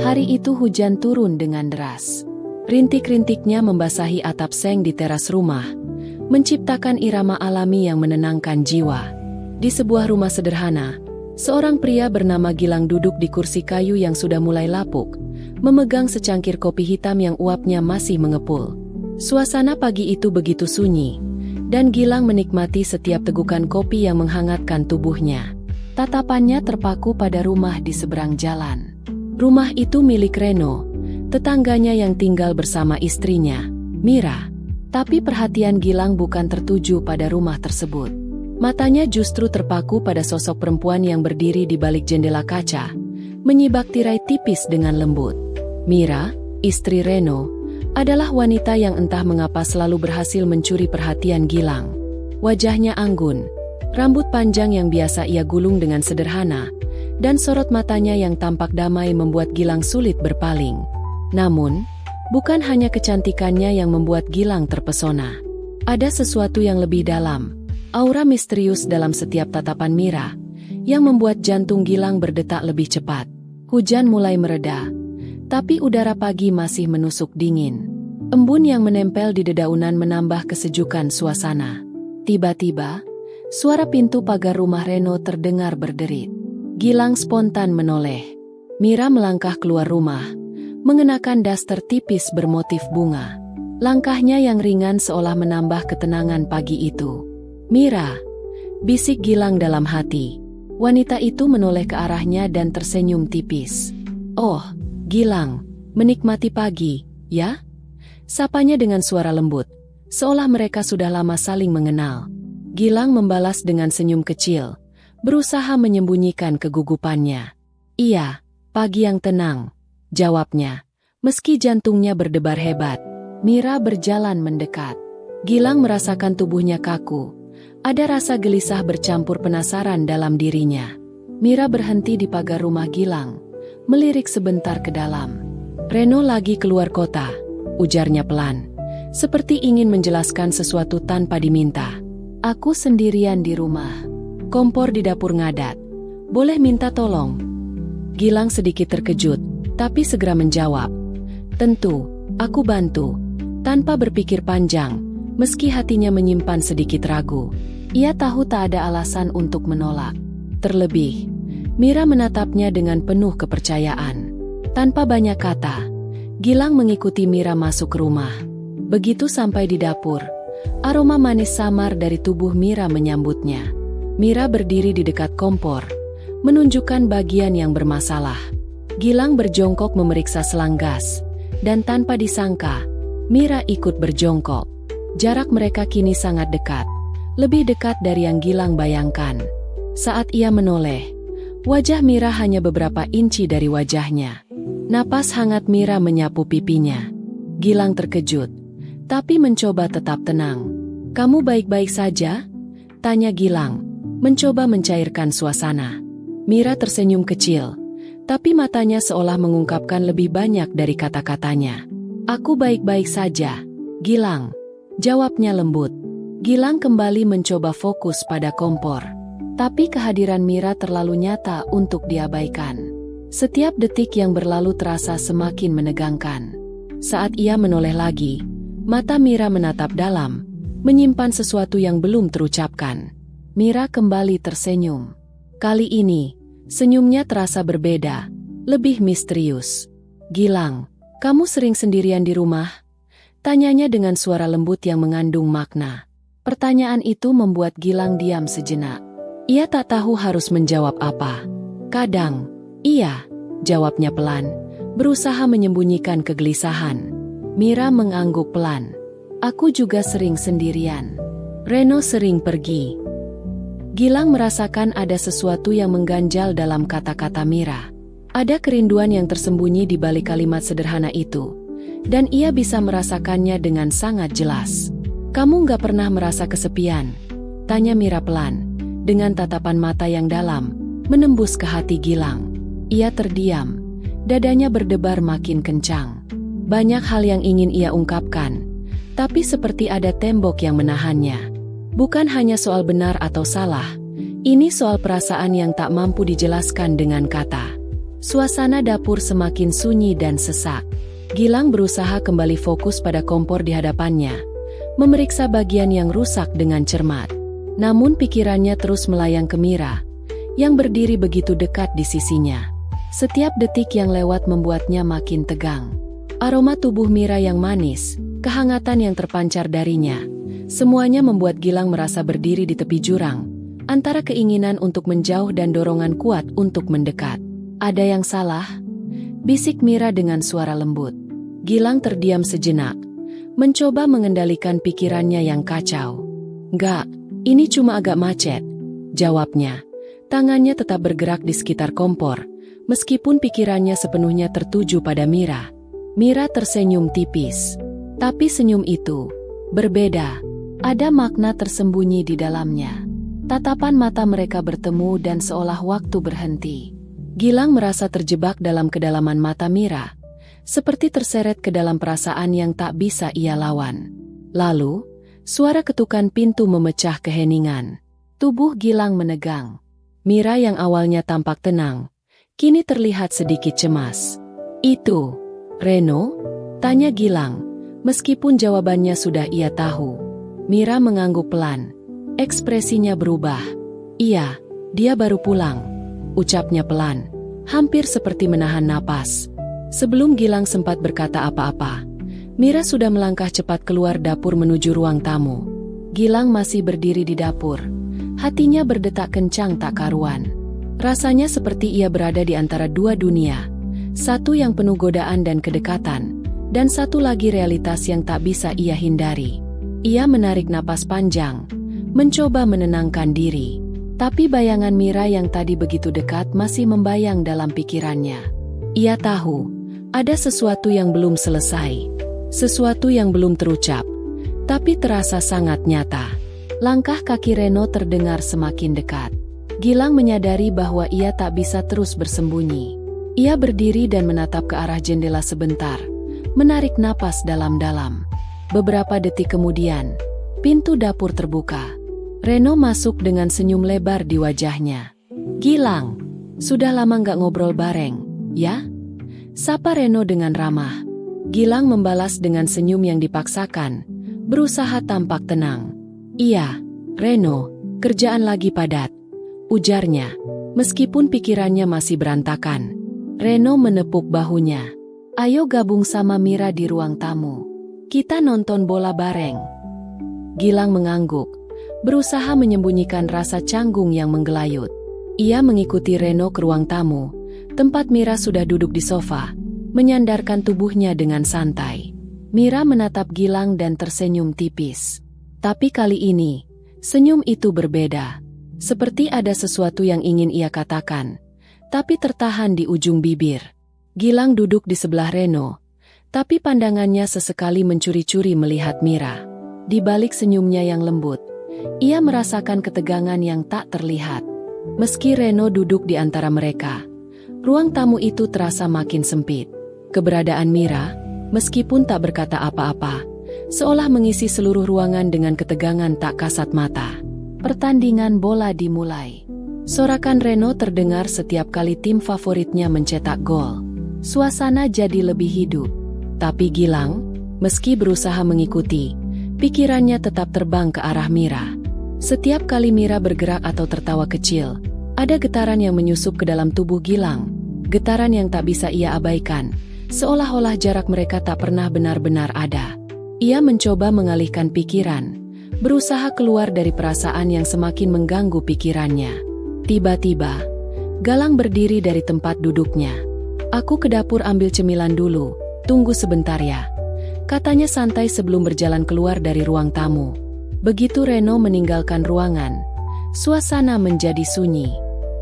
Hari itu hujan turun dengan deras. Rintik-rintiknya membasahi atap seng di teras rumah, menciptakan irama alami yang menenangkan jiwa. Di sebuah rumah sederhana, seorang pria bernama Gilang duduk di kursi kayu yang sudah mulai lapuk, memegang secangkir kopi hitam yang uapnya masih mengepul. Suasana pagi itu begitu sunyi, dan Gilang menikmati setiap tegukan kopi yang menghangatkan tubuhnya. Tatapannya terpaku pada rumah di seberang jalan. Rumah itu milik Reno, tetangganya yang tinggal bersama istrinya, Mira. Tapi perhatian Gilang bukan tertuju pada rumah tersebut. Matanya justru terpaku pada sosok perempuan yang berdiri di balik jendela kaca, menyibak tirai tipis dengan lembut. Mira, istri Reno, adalah wanita yang entah mengapa selalu berhasil mencuri perhatian Gilang. Wajahnya anggun, rambut panjang yang biasa ia gulung dengan sederhana, dan sorot matanya yang tampak damai membuat Gilang sulit berpaling. Namun, bukan hanya kecantikannya yang membuat Gilang terpesona. Ada sesuatu yang lebih dalam, aura misterius dalam setiap tatapan Mira, yang membuat jantung Gilang berdetak lebih cepat. Hujan mulai mereda, tapi udara pagi masih menusuk dingin. Embun yang menempel di dedaunan menambah kesejukan suasana. Tiba-tiba, suara pintu pagar rumah Reno terdengar berderit. Gilang spontan menoleh. Mira melangkah keluar rumah, mengenakan daster tipis bermotif bunga. Langkahnya yang ringan seolah menambah ketenangan pagi itu. "Mira," bisik Gilang dalam hati. Wanita itu menoleh ke arahnya dan tersenyum tipis. "Oh, Gilang, menikmati pagi, ya?" Sapanya dengan suara lembut, seolah mereka sudah lama saling mengenal. Gilang membalas dengan senyum kecil, berusaha menyembunyikan kegugupannya. "Iya, pagi yang tenang," jawabnya, meski jantungnya berdebar hebat. Mira berjalan mendekat. Gilang merasakan tubuhnya kaku. Ada rasa gelisah bercampur penasaran dalam dirinya. Mira berhenti di pagar rumah Gilang, melirik sebentar ke dalam. "Reno lagi keluar kota," ujarnya pelan, seperti ingin menjelaskan sesuatu tanpa diminta. "Aku sendirian di rumah. Kompor di dapur ngadat. Boleh minta tolong?" Gilang sedikit terkejut, tapi segera menjawab, "Tentu, aku bantu." Tanpa berpikir panjang, meski hatinya menyimpan sedikit ragu, ia tahu tak ada alasan untuk menolak. Terlebih, Mira menatapnya dengan penuh kepercayaan. Tanpa banyak kata, Gilang mengikuti Mira masuk ke rumah. Begitu sampai di dapur, aroma manis samar dari tubuh Mira menyambutnya. Mira berdiri di dekat kompor, menunjukkan bagian yang bermasalah. Gilang berjongkok memeriksa selang gas, dan tanpa disangka, Mira ikut berjongkok. Jarak mereka kini sangat dekat, lebih dekat dari yang Gilang bayangkan. Saat ia menoleh, wajah Mira hanya beberapa inci dari wajahnya. Napas hangat Mira menyapu pipinya. Gilang terkejut, tapi mencoba tetap tenang. "Kamu baik-baik saja?" tanya Gilang, mencoba mencairkan suasana. Mira tersenyum kecil, tapi matanya seolah mengungkapkan lebih banyak dari kata-katanya. "Aku baik-baik saja, Gilang," jawabnya lembut. Gilang kembali mencoba fokus pada kompor, tapi kehadiran Mira terlalu nyata untuk diabaikan. Setiap detik yang berlalu terasa semakin menegangkan. Saat ia menoleh lagi, mata Mira menatap dalam, menyimpan sesuatu yang belum terucapkan. Mira kembali tersenyum. Kali ini, senyumnya terasa berbeda, lebih misterius. "Gilang, kamu sering sendirian di rumah?" tanyanya dengan suara lembut yang mengandung makna. Pertanyaan itu membuat Gilang diam sejenak. Ia tak tahu harus menjawab apa. "Kadang, iya," jawabnya pelan, berusaha menyembunyikan kegelisahan. Mira mengangguk pelan. "Aku juga sering sendirian. Reno sering pergi." Gilang merasakan ada sesuatu yang mengganjal dalam kata-kata Mira. Ada kerinduan yang tersembunyi di balik kalimat sederhana itu, dan ia bisa merasakannya dengan sangat jelas. "Kamu nggak pernah merasa kesepian?" tanya Mira pelan, dengan tatapan mata yang dalam, menembus ke hati Gilang. Ia terdiam, dadanya berdebar makin kencang. Banyak hal yang ingin ia ungkapkan, tapi seperti ada tembok yang menahannya. Bukan hanya soal benar atau salah, Ini soal perasaan yang tak mampu dijelaskan dengan kata. Suasana dapur semakin sunyi dan sesak. Gilang berusaha kembali fokus pada kompor di hadapannya, memeriksa bagian yang rusak dengan cermat. Namun pikirannya terus melayang ke Mira, yang berdiri begitu dekat di sisinya. Setiap detik yang lewat membuatnya makin tegang. Aroma tubuh Mira yang manis, kehangatan yang terpancar darinya, semuanya membuat Gilang merasa berdiri di tepi jurang, antara keinginan untuk menjauh dan dorongan kuat untuk mendekat. "Ada yang salah?" bisik Mira dengan suara lembut. Gilang terdiam sejenak, mencoba mengendalikan pikirannya yang kacau. "Enggak, ini cuma agak macet," jawabnya. Tangannya tetap bergerak di sekitar kompor, meskipun pikirannya sepenuhnya tertuju pada Mira. Mira tersenyum tipis. Tapi senyum itu berbeda. Ada makna tersembunyi di dalamnya. Tatapan mata mereka bertemu dan seolah waktu berhenti. Gilang merasa terjebak dalam kedalaman mata Mira, seperti terseret ke dalam perasaan yang tak bisa ia lawan. Lalu, suara ketukan pintu memecah keheningan. Tubuh Gilang menegang. Mira yang awalnya tampak tenang, kini terlihat sedikit cemas. "Itu Reno?" tanya Gilang, meskipun jawabannya sudah ia tahu. Mira mengangguk pelan. Ekspresinya berubah. "Iya, dia baru pulang," ucapnya pelan, hampir seperti menahan napas. Sebelum Gilang sempat berkata apa-apa, Mira sudah melangkah cepat keluar dapur menuju ruang tamu. Gilang masih berdiri di dapur. Hatinya berdetak kencang tak karuan. Rasanya seperti ia berada di antara dua dunia. Satu yang penuh godaan dan kedekatan, dan satu lagi realitas yang tak bisa ia hindari. Ia menarik napas panjang, mencoba menenangkan diri. Tapi bayangan Mira yang tadi begitu dekat masih membayang dalam pikirannya. Ia tahu, ada sesuatu yang belum selesai. Sesuatu yang belum terucap, tapi terasa sangat nyata. Langkah kaki Reno terdengar semakin dekat. Gilang menyadari bahwa ia tak bisa terus bersembunyi. Ia berdiri dan menatap ke arah jendela sebentar, menarik napas dalam-dalam. Beberapa detik kemudian, pintu dapur terbuka. Reno masuk dengan senyum lebar di wajahnya. "Gilang, sudah lama nggak ngobrol bareng, ya?" sapa Reno dengan ramah. Gilang membalas dengan senyum yang dipaksakan, berusaha tampak tenang. "Iya, Reno, kerjaan lagi padat," ujarnya, meskipun pikirannya masih berantakan. Reno menepuk bahunya. "Ayo gabung sama Mira di ruang tamu. Kita nonton bola bareng." Gilang mengangguk, berusaha menyembunyikan rasa canggung yang menggelayut. Ia mengikuti Reno ke ruang tamu, tempat Mira sudah duduk di sofa, menyandarkan tubuhnya dengan santai. Mira menatap Gilang dan tersenyum tipis. Tapi kali ini, senyum itu berbeda. Seperti ada sesuatu yang ingin ia katakan, tapi tertahan di ujung bibir. Gilang duduk di sebelah Reno, tapi pandangannya sesekali mencuri-curi melihat Mira. Di balik senyumnya yang lembut, ia merasakan ketegangan yang tak terlihat. Meski Reno duduk di antara mereka, ruang tamu itu terasa makin sempit. Keberadaan Mira, meskipun tak berkata apa-apa, seolah mengisi seluruh ruangan dengan ketegangan tak kasat mata. Pertandingan bola dimulai. Sorakan Reno terdengar setiap kali tim favoritnya mencetak gol. Suasana jadi lebih hidup. Tapi Gilang, meski berusaha mengikuti, pikirannya tetap terbang ke arah Mira. Setiap kali Mira bergerak atau tertawa kecil, ada getaran yang menyusup ke dalam tubuh Gilang. Getaran yang tak bisa ia abaikan, seolah-olah jarak mereka tak pernah benar-benar ada. Ia mencoba mengalihkan pikiran, berusaha keluar dari perasaan yang semakin mengganggu pikirannya. Tiba-tiba, Galang berdiri dari tempat duduknya. "Aku ke dapur ambil cemilan dulu, tunggu sebentar ya," katanya santai sebelum berjalan keluar dari ruang tamu. Begitu Reno meninggalkan ruangan, suasana menjadi sunyi.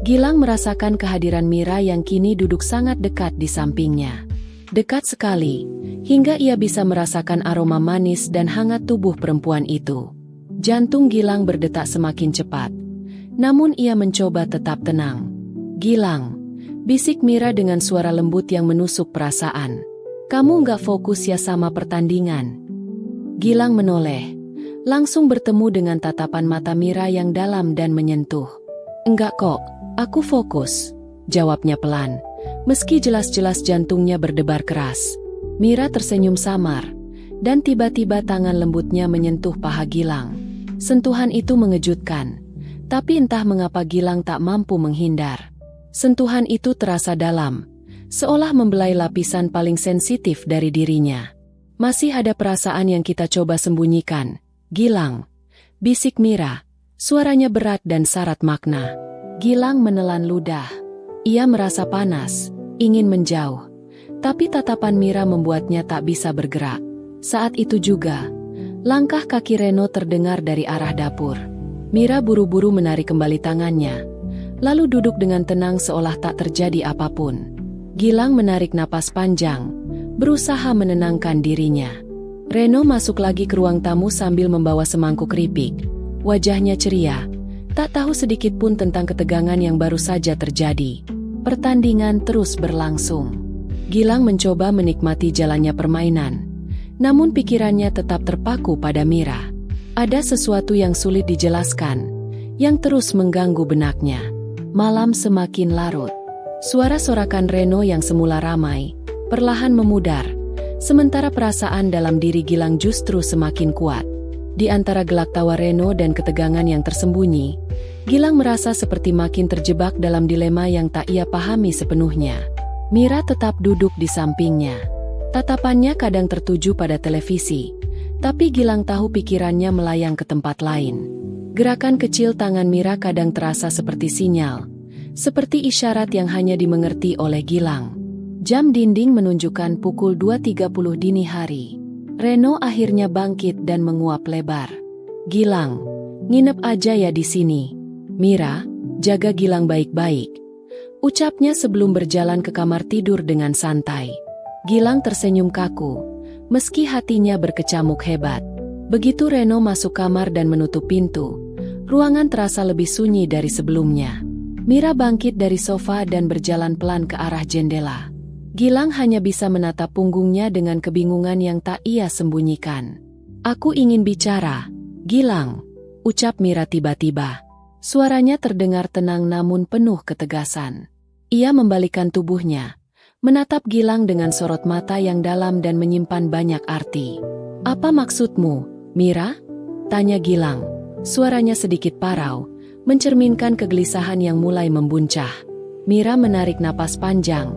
Gilang merasakan kehadiran Mira yang kini duduk sangat dekat di sampingnya. Dekat sekali, hingga ia bisa merasakan aroma manis dan hangat tubuh perempuan itu. Jantung Gilang berdetak semakin cepat, namun ia mencoba tetap tenang. "Gilang," bisik Mira dengan suara lembut yang menusuk perasaan. "Kamu nggak fokus ya sama pertandingan?" Gilang menoleh, langsung bertemu dengan tatapan mata Mira yang dalam dan menyentuh. Enggak kok, aku fokus, jawabnya pelan. Meski jelas-jelas jantungnya berdebar keras. Mira tersenyum samar, dan tiba-tiba tangan lembutnya menyentuh paha Gilang. Sentuhan itu mengejutkan, tapi entah mengapa Gilang tak mampu menghindar. Sentuhan itu terasa dalam, seolah membelai lapisan paling sensitif dari dirinya. Masih ada perasaan yang kita coba sembunyikan, Gilang, bisik Mira, suaranya berat dan syarat makna. Gilang menelan ludah. Ia merasa panas, ingin menjauh. Tapi tatapan Mira membuatnya tak bisa bergerak. Saat itu juga, langkah kaki Reno terdengar dari arah dapur. Mira buru-buru menarik kembali tangannya, lalu duduk dengan tenang seolah tak terjadi apapun. Gilang menarik napas panjang, berusaha menenangkan dirinya. Reno masuk lagi ke ruang tamu sambil membawa semangkuk keripik. Wajahnya ceria, tak tahu sedikit pun tentang ketegangan yang baru saja terjadi. Pertandingan terus berlangsung. Gilang mencoba menikmati jalannya permainan, namun pikirannya tetap terpaku pada Mira. Ada sesuatu yang sulit dijelaskan, yang terus mengganggu benaknya. Malam semakin larut. Suara sorakan Reno yang semula ramai, perlahan memudar, sementara perasaan dalam diri Gilang justru semakin kuat. Di antara gelak tawa Reno dan ketegangan yang tersembunyi, Gilang merasa seperti makin terjebak dalam dilema yang tak ia pahami sepenuhnya. Mira tetap duduk di sampingnya. Tatapannya kadang tertuju pada televisi, tapi Gilang tahu pikirannya melayang ke tempat lain. Gerakan kecil tangan Mira kadang terasa seperti sinyal, seperti isyarat yang hanya dimengerti oleh Gilang. Jam dinding menunjukkan pukul 2.30 dini hari. Reno akhirnya bangkit dan menguap lebar. Gilang, nginep aja ya di sini. Mira, jaga Gilang baik-baik, ucapnya sebelum berjalan ke kamar tidur dengan santai. Gilang tersenyum kaku, meski hatinya berkecamuk hebat. Begitu Reno masuk kamar dan menutup pintu, ruangan terasa lebih sunyi dari sebelumnya. Mira bangkit dari sofa dan berjalan pelan ke arah jendela. Gilang hanya bisa menatap punggungnya dengan kebingungan yang tak ia sembunyikan. Aku ingin bicara, Gilang, ucap Mira tiba-tiba. Suaranya terdengar tenang namun penuh ketegasan. Ia membalikkan tubuhnya, menatap Gilang dengan sorot mata yang dalam dan menyimpan banyak arti. Apa maksudmu, Mira? Tanya Gilang. Suaranya sedikit parau, mencerminkan kegelisahan yang mulai membuncah. Mira menarik napas panjang,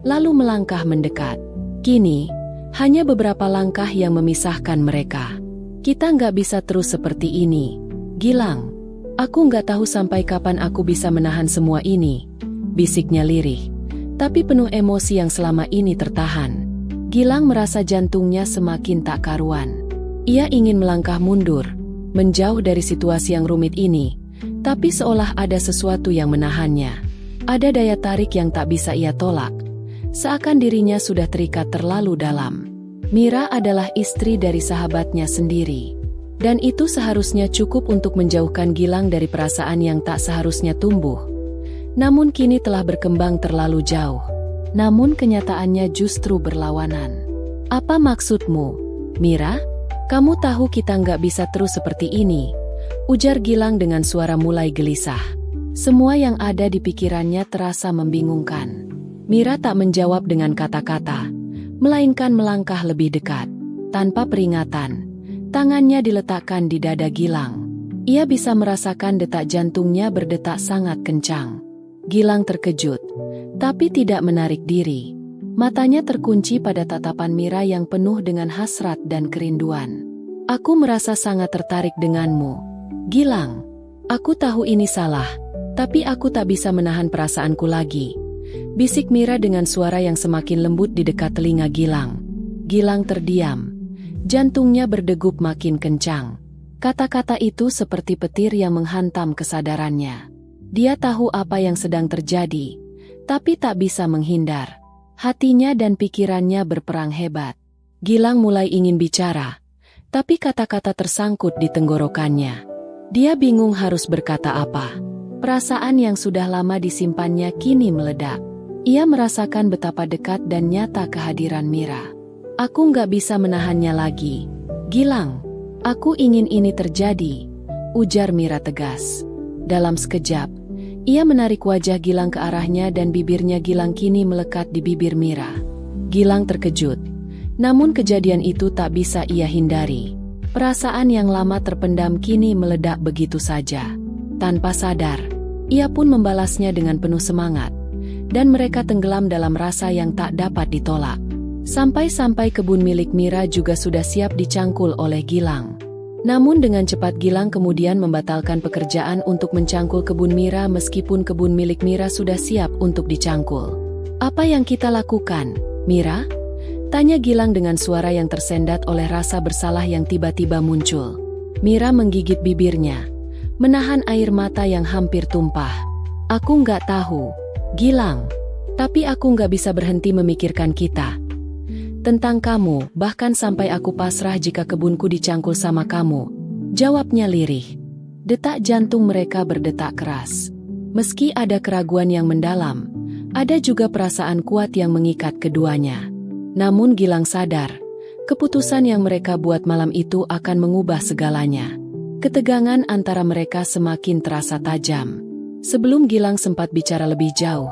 lalu melangkah mendekat. Kini, hanya beberapa langkah yang memisahkan mereka. Kita nggak bisa terus seperti ini. Gilang, aku nggak tahu sampai kapan aku bisa menahan semua ini, bisiknya lirih, tapi penuh emosi yang selama ini tertahan. Gilang merasa jantungnya semakin tak karuan. Ia ingin melangkah mundur, menjauh dari situasi yang rumit ini, tapi seolah ada sesuatu yang menahannya. Ada daya tarik yang tak bisa ia tolak, seakan dirinya sudah terikat terlalu dalam. Mira adalah istri dari sahabatnya sendiri, dan itu seharusnya cukup untuk menjauhkan Gilang dari perasaan yang tak seharusnya tumbuh. Namun kini telah berkembang terlalu jauh. Namun kenyataannya justru berlawanan. Apa maksudmu, Mira? Kamu tahu kita nggak bisa terus seperti ini, ujar Gilang dengan suara mulai gelisah. Semua yang ada di pikirannya terasa membingungkan. Mira tak menjawab dengan kata-kata, melainkan melangkah lebih dekat. Tanpa peringatan, tangannya diletakkan di dada Gilang. Ia bisa merasakan detak jantungnya berdetak sangat kencang. Gilang terkejut, tapi tidak menarik diri. Matanya terkunci pada tatapan Mira yang penuh dengan hasrat dan kerinduan. Aku merasa sangat tertarik denganmu, Gilang. Aku tahu ini salah, tapi aku tak bisa menahan perasaanku lagi, bisik Mira dengan suara yang semakin lembut di dekat telinga Gilang. Gilang terdiam. Jantungnya berdegup makin kencang. Kata-kata itu seperti petir yang menghantam kesadarannya. Dia tahu apa yang sedang terjadi, tapi tak bisa menghindar. Hatinya dan pikirannya berperang hebat. Gilang mulai ingin bicara, tapi kata-kata tersangkut di tenggorokannya. Dia bingung harus berkata apa. Perasaan yang sudah lama disimpannya kini meledak. Ia merasakan betapa dekat dan nyata kehadiran Mira. Aku nggak bisa menahannya lagi, Gilang. Aku ingin ini terjadi, ujar Mira tegas. Dalam sekejap, Ia menarik wajah Gilang ke arahnya dan bibirnya Gilang kini melekat di bibir Mira. Gilang terkejut. Namun kejadian itu tak bisa ia hindari. Perasaan yang lama terpendam kini meledak begitu saja. Tanpa sadar, ia pun membalasnya dengan penuh semangat. Dan mereka tenggelam dalam rasa yang tak dapat ditolak. Sampai-sampai kebun milik Mira juga sudah siap dicangkul oleh Gilang. Namun dengan cepat Gilang kemudian membatalkan pekerjaan untuk mencangkul kebun Mira meskipun kebun milik Mira sudah siap untuk dicangkul. "Apa yang kita lakukan, Mira?" tanya Gilang dengan suara yang tersendat oleh rasa bersalah yang tiba-tiba muncul. Mira menggigit bibirnya, menahan air mata yang hampir tumpah. "Aku nggak tahu, Gilang. Tapi aku nggak bisa berhenti memikirkan kita. Tentang kamu, bahkan sampai aku pasrah jika kebunku dicangkul sama kamu," jawabnya lirih. Detak jantung mereka berdetak keras. Meski ada keraguan yang mendalam, ada juga perasaan kuat yang mengikat keduanya. Namun Gilang sadar, keputusan yang mereka buat malam itu akan mengubah segalanya. Ketegangan antara mereka semakin terasa tajam. Sebelum Gilang sempat bicara lebih jauh,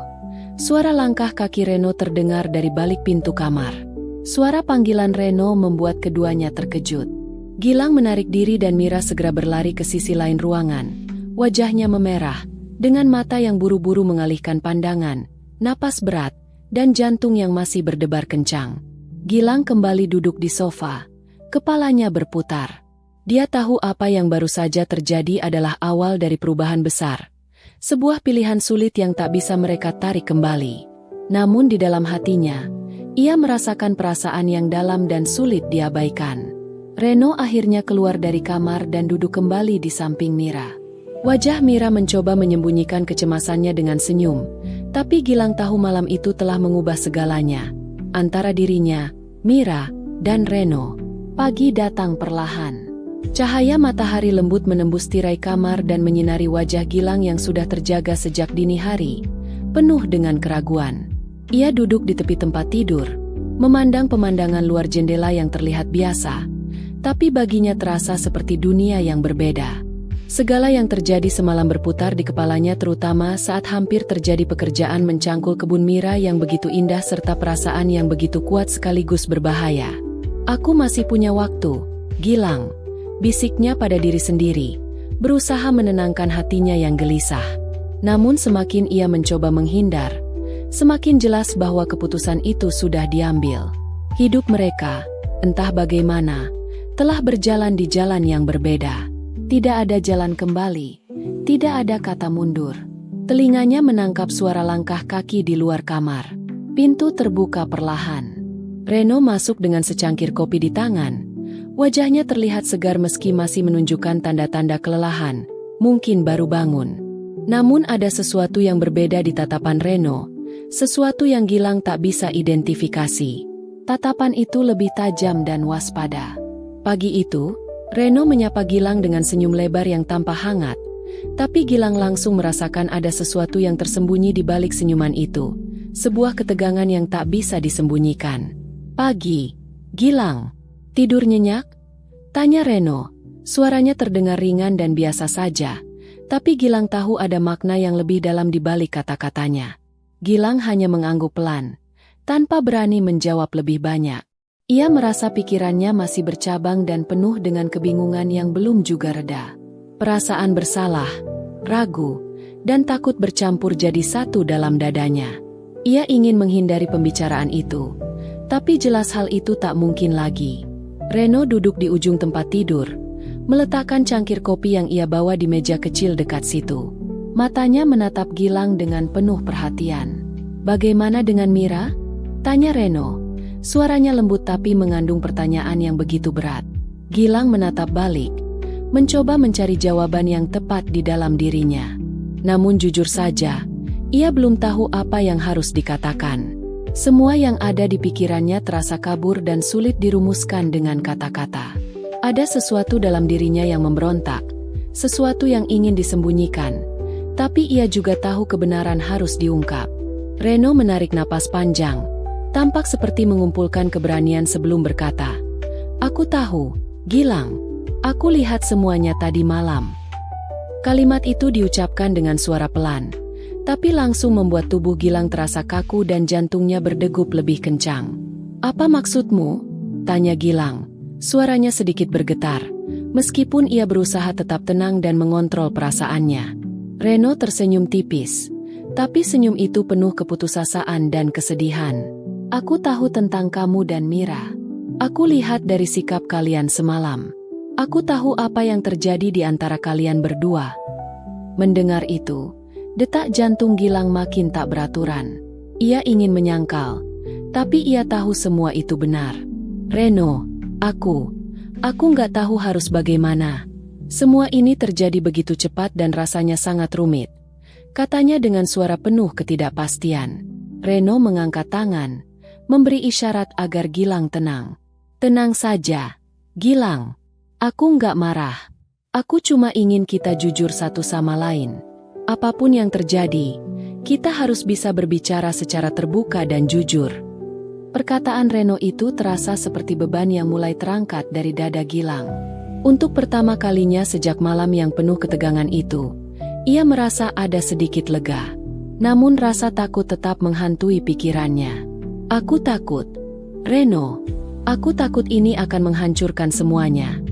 suara langkah kaki Reno terdengar dari balik pintu kamar. Suara panggilan Reno membuat keduanya terkejut. Gilang menarik diri dan Mira segera berlari ke sisi lain ruangan. Wajahnya memerah, dengan mata yang buru-buru mengalihkan pandangan, napas berat, dan jantung yang masih berdebar kencang. Gilang kembali duduk di sofa, kepalanya berputar. Dia tahu apa yang baru saja terjadi adalah awal dari perubahan besar. Sebuah pilihan sulit yang tak bisa mereka tarik kembali. Namun di dalam hatinya, ia merasakan perasaan yang dalam dan sulit diabaikan. Reno akhirnya keluar dari kamar dan duduk kembali di samping Mira. Wajah Mira mencoba menyembunyikan kecemasannya dengan senyum, tapi Gilang tahu malam itu telah mengubah segalanya. Antara dirinya, Mira, dan Reno. Pagi datang perlahan. Cahaya matahari lembut menembus tirai kamar dan menyinari wajah Gilang yang sudah terjaga sejak dini hari, penuh dengan keraguan. Ia duduk di tepi tempat tidur, memandang pemandangan luar jendela yang terlihat biasa, tapi baginya terasa seperti dunia yang berbeda. Segala yang terjadi semalam berputar di kepalanya terutama saat hampir terjadi pekerjaan mencangkul kebun Mira yang begitu indah serta perasaan yang begitu kuat sekaligus berbahaya. "Aku masih punya waktu, Gilang," bisiknya pada diri sendiri, berusaha menenangkan hatinya yang gelisah. Namun semakin ia mencoba menghindar, semakin jelas bahwa keputusan itu sudah diambil. Hidup mereka, entah bagaimana, telah berjalan di jalan yang berbeda. Tidak ada jalan kembali, tidak ada kata mundur. Telinganya menangkap suara langkah kaki di luar kamar. Pintu terbuka perlahan. Reno masuk dengan secangkir kopi di tangan. Wajahnya terlihat segar meski masih menunjukkan tanda-tanda kelelahan, mungkin baru bangun. Namun ada sesuatu yang berbeda di tatapan Reno, sesuatu yang Gilang tak bisa identifikasi. Tatapan itu lebih tajam dan waspada. Pagi itu, Reno menyapa Gilang dengan senyum lebar yang tampak hangat, tapi Gilang langsung merasakan ada sesuatu yang tersembunyi di balik senyuman itu, sebuah ketegangan yang tak bisa disembunyikan. "Pagi, Gilang. Tidur nyenyak?" tanya Reno. Suaranya terdengar ringan dan biasa saja, tapi Gilang tahu ada makna yang lebih dalam di balik kata-katanya. Gilang hanya mengangguk pelan, tanpa berani menjawab lebih banyak. Ia merasa pikirannya masih bercabang dan penuh dengan kebingungan yang belum juga reda. Perasaan bersalah, ragu, dan takut bercampur jadi satu dalam dadanya. Ia ingin menghindari pembicaraan itu, tapi jelas hal itu tak mungkin lagi. Reno duduk di ujung tempat tidur, meletakkan cangkir kopi yang ia bawa di meja kecil dekat situ. Matanya menatap Gilang dengan penuh perhatian. "Bagaimana dengan Mira?" tanya Reno. Suaranya lembut tapi mengandung pertanyaan yang begitu berat. Gilang menatap balik, mencoba mencari jawaban yang tepat di dalam dirinya. Namun jujur saja, ia belum tahu apa yang harus dikatakan. Semua yang ada di pikirannya terasa kabur dan sulit dirumuskan dengan kata-kata. Ada sesuatu dalam dirinya yang memberontak, sesuatu yang ingin disembunyikan, tapi ia juga tahu kebenaran harus diungkap. Reno menarik napas panjang, tampak seperti mengumpulkan keberanian sebelum berkata, "Aku tahu, Gilang. Aku lihat semuanya tadi malam." Kalimat itu diucapkan dengan suara pelan, tapi langsung membuat tubuh Gilang terasa kaku dan jantungnya berdegup lebih kencang. "Apa maksudmu?" tanya Gilang. Suaranya sedikit bergetar, meskipun ia berusaha tetap tenang dan mengontrol perasaannya. Reno tersenyum tipis, tapi senyum itu penuh keputusasaan dan kesedihan. "Aku tahu tentang kamu dan Mira. Aku lihat dari sikap kalian semalam. Aku tahu apa yang terjadi di antara kalian berdua." Mendengar itu, detak jantung Gilang makin tak beraturan. Ia ingin menyangkal, tapi ia tahu semua itu benar. "Reno, aku nggak tahu harus bagaimana. Semua ini terjadi begitu cepat dan rasanya sangat rumit," katanya dengan suara penuh ketidakpastian. Reno mengangkat tangan, memberi isyarat agar Gilang tenang. "Tenang saja, Gilang. Aku nggak marah. Aku cuma ingin kita jujur satu sama lain. Apapun yang terjadi, kita harus bisa berbicara secara terbuka dan jujur." Perkataan Reno itu terasa seperti beban yang mulai terangkat dari dada Gilang. Untuk pertama kalinya sejak malam yang penuh ketegangan itu, ia merasa ada sedikit lega. Namun rasa takut tetap menghantui pikirannya. "Aku takut, Reno. Aku takut ini akan menghancurkan semuanya,"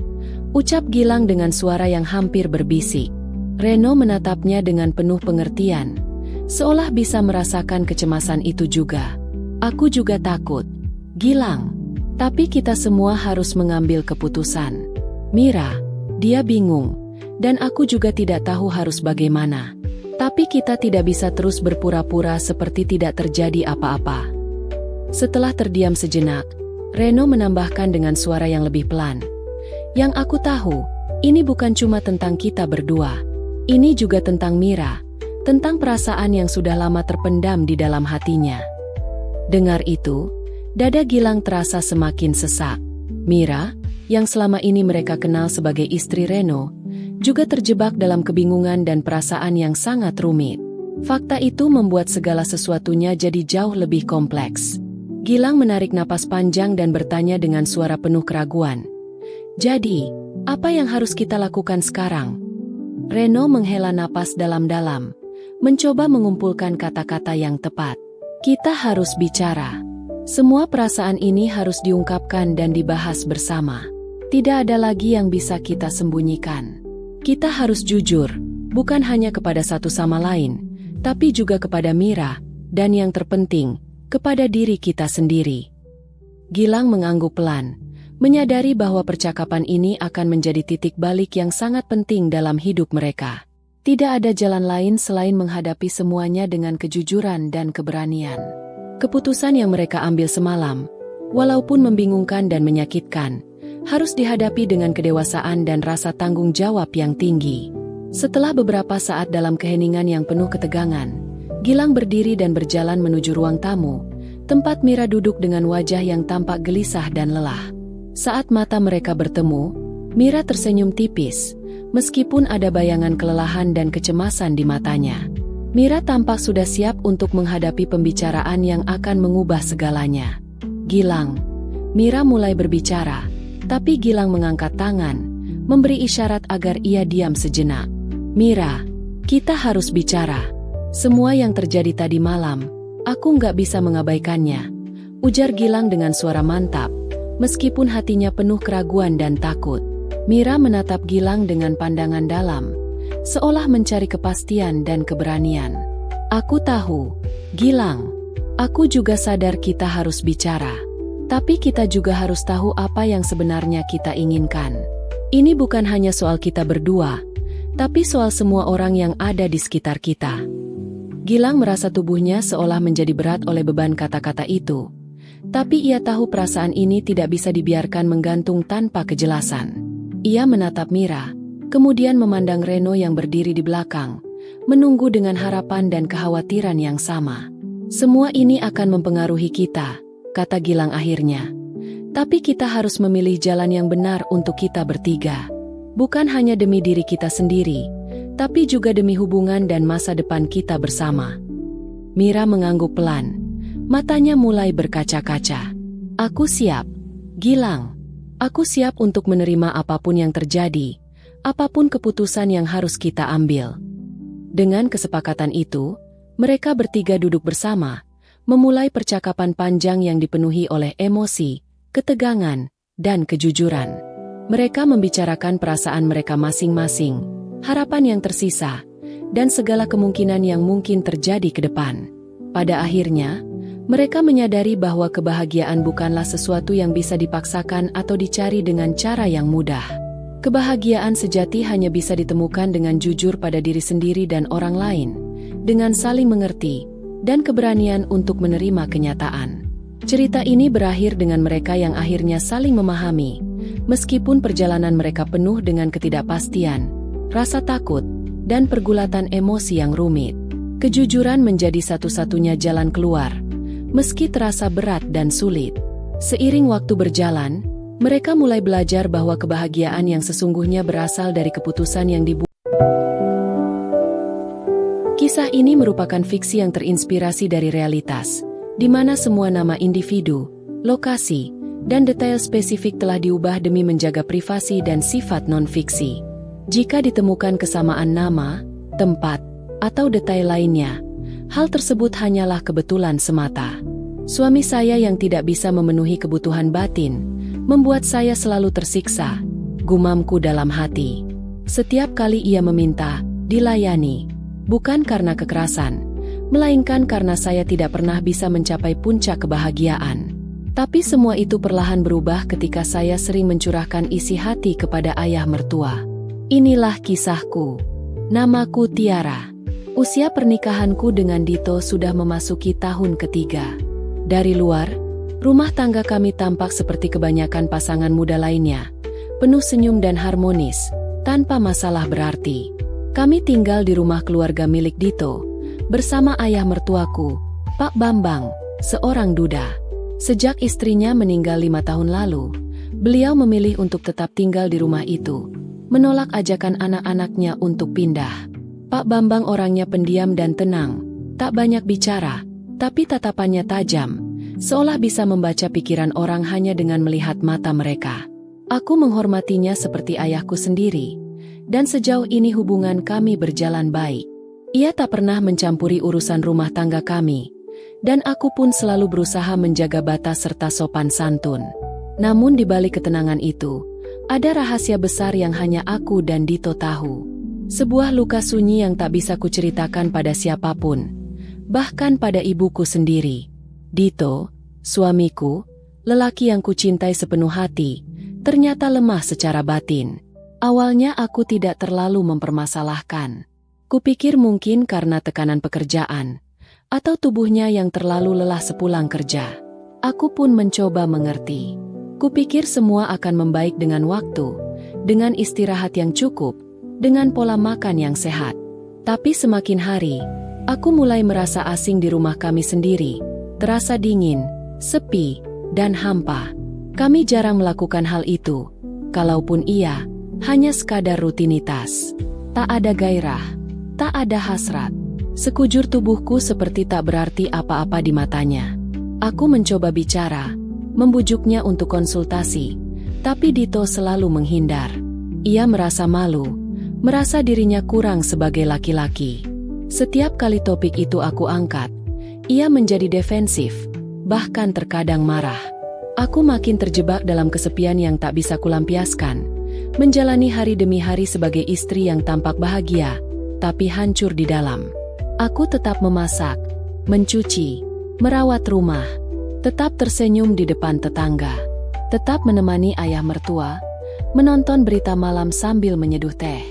ucap Gilang dengan suara yang hampir berbisik. Reno menatapnya dengan penuh pengertian, seolah bisa merasakan kecemasan itu juga. "Aku juga takut, Gilang. Tapi kita semua harus mengambil keputusan. Mira, dia bingung, dan aku juga tidak tahu harus bagaimana. Tapi kita tidak bisa terus berpura-pura seperti tidak terjadi apa-apa." Setelah terdiam sejenak, Reno menambahkan dengan suara yang lebih pelan. "Yang aku tahu, ini bukan cuma tentang kita berdua. Ini juga tentang Mira, tentang perasaan yang sudah lama terpendam di dalam hatinya." Dengar itu, dada Gilang terasa semakin sesak. Mira, yang selama ini mereka kenal sebagai istri Reno, juga terjebak dalam kebingungan dan perasaan yang sangat rumit. Fakta itu membuat segala sesuatunya jadi jauh lebih kompleks. Gilang menarik napas panjang dan bertanya dengan suara penuh keraguan. "Jadi, apa yang harus kita lakukan sekarang?" Reno menghela napas dalam-dalam, mencoba mengumpulkan kata-kata yang tepat. "Kita harus bicara. Semua perasaan ini harus diungkapkan dan dibahas bersama. Tidak ada lagi yang bisa kita sembunyikan. Kita harus jujur, bukan hanya kepada satu sama lain, tapi juga kepada Mira, dan yang terpenting, kepada diri kita sendiri." Gilang mengangguk pelan, menyadari bahwa percakapan ini akan menjadi titik balik yang sangat penting dalam hidup mereka. Tidak ada jalan lain selain menghadapi semuanya dengan kejujuran dan keberanian. Keputusan yang mereka ambil semalam, walaupun membingungkan dan menyakitkan, harus dihadapi dengan kedewasaan dan rasa tanggung jawab yang tinggi. Setelah beberapa saat dalam keheningan yang penuh ketegangan, Gilang berdiri dan berjalan menuju ruang tamu, tempat Mira duduk dengan wajah yang tampak gelisah dan lelah. Saat mata mereka bertemu, Mira tersenyum tipis, meskipun ada bayangan kelelahan dan kecemasan di matanya. Mira tampak sudah siap untuk menghadapi pembicaraan yang akan mengubah segalanya. "Gilang." Mira mulai berbicara, tapi Gilang mengangkat tangan, memberi isyarat agar ia diam sejenak. "Mira, kita harus bicara. Semua yang terjadi tadi malam, aku nggak bisa mengabaikannya," ujar Gilang dengan suara mantap, meskipun hatinya penuh keraguan dan takut. Mira menatap Gilang dengan pandangan dalam, seolah mencari kepastian dan keberanian. "Aku tahu, Gilang. Aku juga sadar kita harus bicara. Tapi kita juga harus tahu apa yang sebenarnya kita inginkan. Ini bukan hanya soal kita berdua, tapi soal semua orang yang ada di sekitar kita." Gilang merasa tubuhnya seolah menjadi berat oleh beban kata-kata itu. Tapi ia tahu perasaan ini tidak bisa dibiarkan menggantung tanpa kejelasan. Ia menatap Mira, kemudian memandang Reno yang berdiri di belakang, menunggu dengan harapan dan kekhawatiran yang sama. "Semua ini akan mempengaruhi kita," kata Gilang akhirnya. "Tapi kita harus memilih jalan yang benar untuk kita bertiga. Bukan hanya demi diri kita sendiri, tapi juga demi hubungan dan masa depan kita bersama." Mira mengangguk pelan, matanya mulai berkaca-kaca. "Aku siap, Gilang. Aku siap untuk menerima apapun yang terjadi, apapun keputusan yang harus kita ambil." Dengan kesepakatan itu, Mereka bertiga duduk bersama, memulai percakapan panjang yang dipenuhi oleh emosi, ketegangan, dan kejujuran. Mereka membicarakan perasaan mereka masing-masing, harapan yang tersisa, dan segala kemungkinan yang mungkin terjadi ke depan. Pada akhirnya, mereka menyadari bahwa kebahagiaan bukanlah sesuatu yang bisa dipaksakan atau dicari dengan cara yang mudah. Kebahagiaan sejati hanya bisa ditemukan dengan jujur pada diri sendiri dan orang lain, dengan saling mengerti, dan keberanian untuk menerima kenyataan. Cerita ini berakhir dengan mereka yang akhirnya saling memahami, meskipun perjalanan mereka penuh dengan ketidakpastian, rasa takut, dan pergulatan emosi yang rumit. Kejujuran menjadi satu-satunya jalan keluar, meski terasa berat dan sulit. Seiring waktu berjalan, mereka mulai belajar bahwa kebahagiaan yang sesungguhnya berasal dari keputusan yang dibuat. Kisah ini merupakan fiksi yang terinspirasi dari realitas, di mana semua nama individu, lokasi, dan detail spesifik telah diubah demi menjaga privasi dan sifat non-fiksi. Jika ditemukan kesamaan nama, tempat, atau detail lainnya, hal tersebut hanyalah kebetulan semata. Suami saya yang tidak bisa memenuhi kebutuhan batin, membuat saya selalu tersiksa, gumamku dalam hati. Setiap kali ia meminta, dilayani. Bukan karena kekerasan, melainkan karena saya tidak pernah bisa mencapai puncak kebahagiaan. Tapi semua itu perlahan berubah ketika saya sering mencurahkan isi hati kepada ayah mertua. Inilah kisahku. Namaku Tiara. Usia pernikahanku dengan Dito sudah memasuki tahun ketiga. Dari luar, rumah tangga kami tampak seperti kebanyakan pasangan muda lainnya, penuh senyum dan harmonis, tanpa masalah berarti. Kami tinggal di rumah keluarga milik Dito, bersama ayah mertuaku, Pak Bambang, seorang duda. Sejak istrinya meninggal 5 tahun lalu, beliau memilih untuk tetap tinggal di rumah itu, menolak ajakan anak-anaknya untuk pindah. Pak Bambang orangnya pendiam dan tenang, tak banyak bicara, tapi tatapannya tajam, seolah bisa membaca pikiran orang hanya dengan melihat mata mereka. Aku menghormatinya seperti ayahku sendiri, dan sejauh ini hubungan kami berjalan baik. Ia tak pernah mencampuri urusan rumah tangga kami, dan aku pun selalu berusaha menjaga batas serta sopan santun. Namun di balik ketenangan itu, ada rahasia besar yang hanya aku dan Dito tahu. Sebuah luka sunyi yang tak bisa kuceritakan pada siapapun, bahkan pada ibuku sendiri. Dito, suamiku, lelaki yang kucintai sepenuh hati, ternyata lemah secara batin. Awalnya aku tidak terlalu mempermasalahkan. Kupikir mungkin karena tekanan pekerjaan, atau tubuhnya yang terlalu lelah sepulang kerja. Aku pun mencoba mengerti. Kupikir semua akan membaik dengan waktu, dengan istirahat yang cukup, dengan pola makan yang sehat. Tapi semakin hari, aku mulai merasa asing di rumah kami sendiri, terasa dingin, sepi, dan hampa. Kami jarang melakukan hal itu, kalaupun iya, hanya sekadar rutinitas. Tak ada gairah, tak ada hasrat. Sekujur tubuhku seperti tak berarti apa-apa di matanya. Aku mencoba bicara, membujuknya untuk konsultasi, tapi Dito selalu menghindar. Ia merasa malu, merasa dirinya kurang sebagai laki-laki. Setiap kali topik itu aku angkat, ia menjadi defensif, bahkan terkadang marah. Aku makin terjebak dalam kesepian yang tak bisa kulampiaskan, menjalani hari demi hari sebagai istri yang tampak bahagia, tapi hancur di dalam. Aku tetap memasak, mencuci, merawat rumah, tetap tersenyum di depan tetangga, tetap menemani ayah mertua, menonton berita malam sambil menyeduh teh.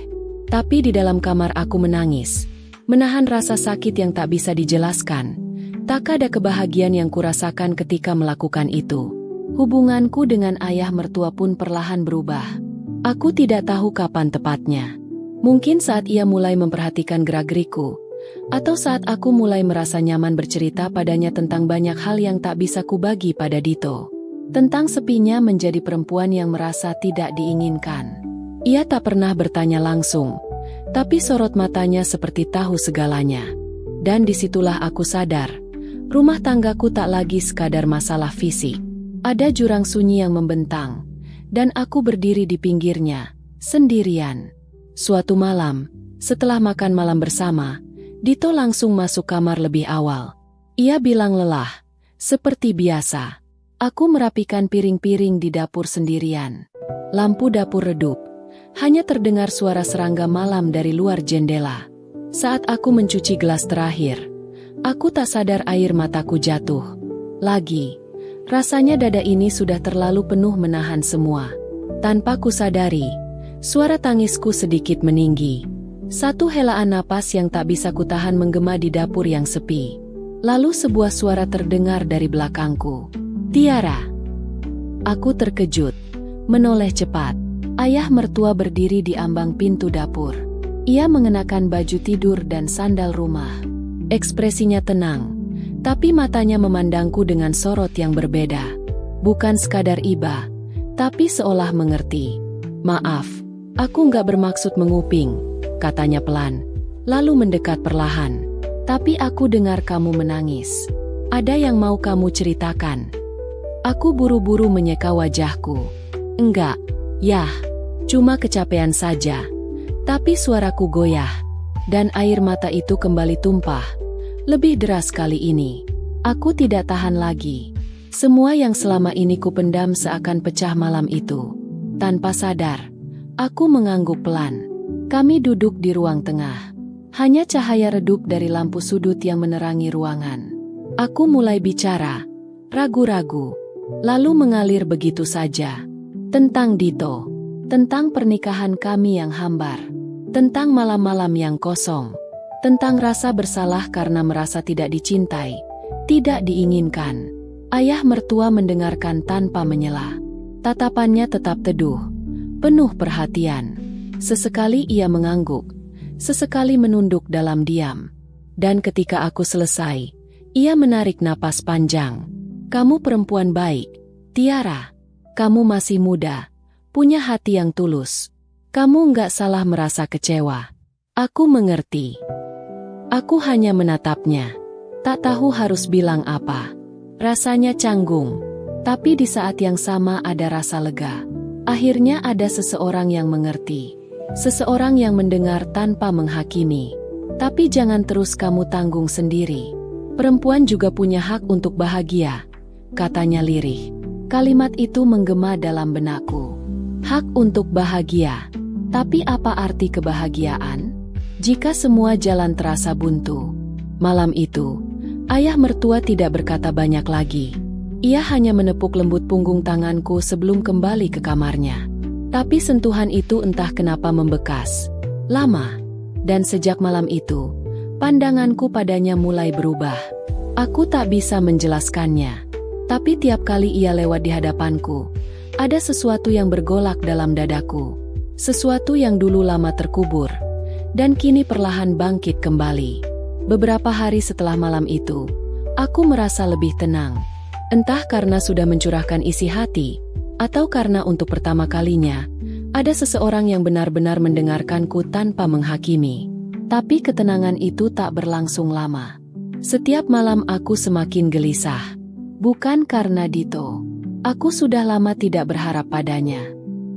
Tapi di dalam kamar aku menangis, menahan rasa sakit yang tak bisa dijelaskan. Tak ada kebahagiaan yang kurasakan ketika melakukan itu. Hubunganku dengan ayah mertua pun perlahan berubah. Aku tidak tahu kapan tepatnya. Mungkin saat ia mulai memperhatikan gerak-geriku, atau saat aku mulai merasa nyaman bercerita padanya tentang banyak hal yang tak bisa kubagi pada Dito. Tentang sepinya menjadi perempuan yang merasa tidak diinginkan. Ia tak pernah bertanya langsung, tapi sorot matanya seperti tahu segalanya. Dan disitulah aku sadar, rumah tanggaku tak lagi sekadar masalah fisik. Ada jurang sunyi yang membentang, dan aku berdiri di pinggirnya, sendirian. Suatu malam, setelah makan malam bersama, Dito langsung masuk kamar lebih awal. Ia bilang lelah. Seperti biasa. Aku merapikan piring-piring di dapur sendirian. Lampu dapur redup. Hanya terdengar suara serangga malam dari luar jendela. Saat aku mencuci gelas terakhir, aku tak sadar air mataku jatuh. Lagi. Rasanya dada ini sudah terlalu penuh menahan semua. Tanpa kusadari, suara tangisku sedikit meninggi. Satu helaan napas yang tak bisa kutahan menggema di dapur yang sepi. Lalu sebuah suara terdengar dari belakangku. Tiara. Aku terkejut. Menoleh cepat. Ayah mertua berdiri di ambang pintu dapur. Ia mengenakan baju tidur dan sandal rumah. Ekspresinya tenang, tapi matanya memandangku dengan sorot yang berbeda. Bukan sekadar iba, tapi seolah mengerti. Maaf, aku nggak bermaksud menguping, katanya pelan. Lalu mendekat perlahan. Tapi aku dengar kamu menangis. Ada yang mau kamu ceritakan? Aku buru-buru menyeka wajahku. Enggak, yah, cuma kecapean saja. Tapi suaraku goyah, dan air mata itu kembali tumpah. Lebih deras kali ini. Aku tidak tahan lagi. Semua yang selama ini kupendam seakan pecah malam itu. Tanpa sadar, aku mengangguk pelan. Kami duduk di ruang tengah. Hanya cahaya redup dari lampu sudut yang menerangi ruangan. Aku mulai bicara, ragu-ragu, lalu mengalir begitu saja. Tentang Dito, tentang pernikahan kami yang hambar, tentang malam-malam yang kosong, tentang rasa bersalah karena merasa tidak dicintai, tidak diinginkan. Ayah mertua mendengarkan tanpa menyela. Tatapannya tetap teduh, penuh perhatian. Sesekali ia mengangguk, sesekali menunduk dalam diam. Dan ketika aku selesai, ia menarik napas panjang. Kamu perempuan baik, Tiara. Kamu masih muda, punya hati yang tulus. Kamu nggak salah merasa kecewa. Aku mengerti. Aku hanya menatapnya. Tak tahu harus bilang apa. Rasanya canggung. Tapi di saat yang sama ada rasa lega. Akhirnya ada seseorang yang mengerti. Seseorang yang mendengar tanpa menghakimi. Tapi jangan terus kamu tanggung sendiri. Perempuan juga punya hak untuk bahagia, katanya lirih. Kalimat itu menggema dalam benakku. Hak untuk bahagia. Tapi apa arti kebahagiaan? Jika semua jalan terasa buntu. Malam itu, ayah mertua tidak berkata banyak lagi. Ia hanya menepuk lembut punggung tanganku sebelum kembali ke kamarnya. Tapi sentuhan itu entah kenapa membekas. Lama. Dan sejak malam itu, pandanganku padanya mulai berubah. Aku tak bisa menjelaskannya. Tapi tiap kali ia lewat di hadapanku, ada sesuatu yang bergolak dalam dadaku. Sesuatu yang dulu lama terkubur, dan kini perlahan bangkit kembali. Beberapa hari setelah malam itu, aku merasa lebih tenang. Entah karena sudah mencurahkan isi hati, atau karena untuk pertama kalinya, ada seseorang yang benar-benar mendengarkanku tanpa menghakimi. Tapi ketenangan itu tak berlangsung lama. Setiap malam aku semakin gelisah. Bukan karena Dito. Aku sudah lama tidak berharap padanya.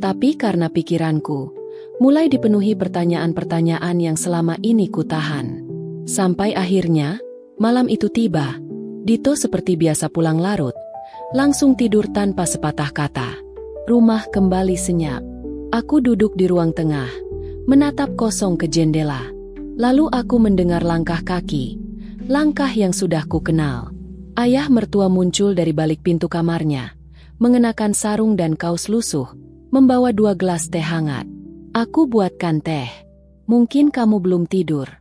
Tapi karena pikiranku mulai dipenuhi pertanyaan-pertanyaan yang selama ini kutahan. Sampai akhirnya, malam itu tiba. Dito seperti biasa pulang larut. Langsung tidur tanpa sepatah kata. Rumah kembali senyap. Aku duduk di ruang tengah, menatap kosong ke jendela. Lalu aku mendengar langkah kaki. Langkah yang sudah ku kenal. Ayah mertua muncul dari balik pintu kamarnya, mengenakan sarung dan kaos lusuh, membawa 2 gelas teh hangat. Aku buatkan teh. Mungkin kamu belum tidur,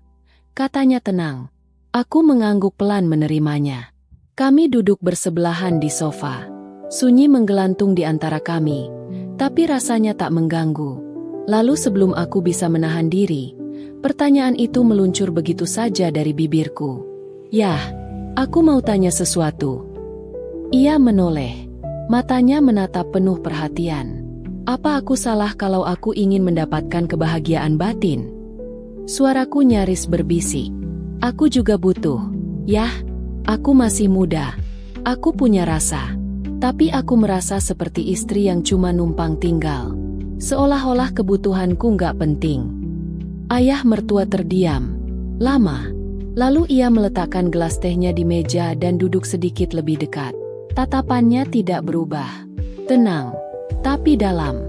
katanya tenang. Aku mengangguk pelan menerimanya. Kami duduk bersebelahan di sofa. Sunyi menggelantung di antara kami, tapi rasanya tak mengganggu. Lalu sebelum aku bisa menahan diri, pertanyaan itu meluncur begitu saja dari bibirku. Yah, aku mau tanya sesuatu. Ia menoleh. Matanya menatap penuh perhatian. Apa aku salah kalau aku ingin mendapatkan kebahagiaan batin? Suaraku nyaris berbisik. Aku juga butuh. Yah, aku masih muda. Aku punya rasa. Tapi aku merasa seperti istri yang cuma numpang tinggal. Seolah-olah kebutuhanku nggak penting. Ayah mertua terdiam. Lama. Lalu ia meletakkan gelas tehnya di meja dan duduk sedikit lebih dekat. Tatapannya tidak berubah. Tenang, tapi dalam.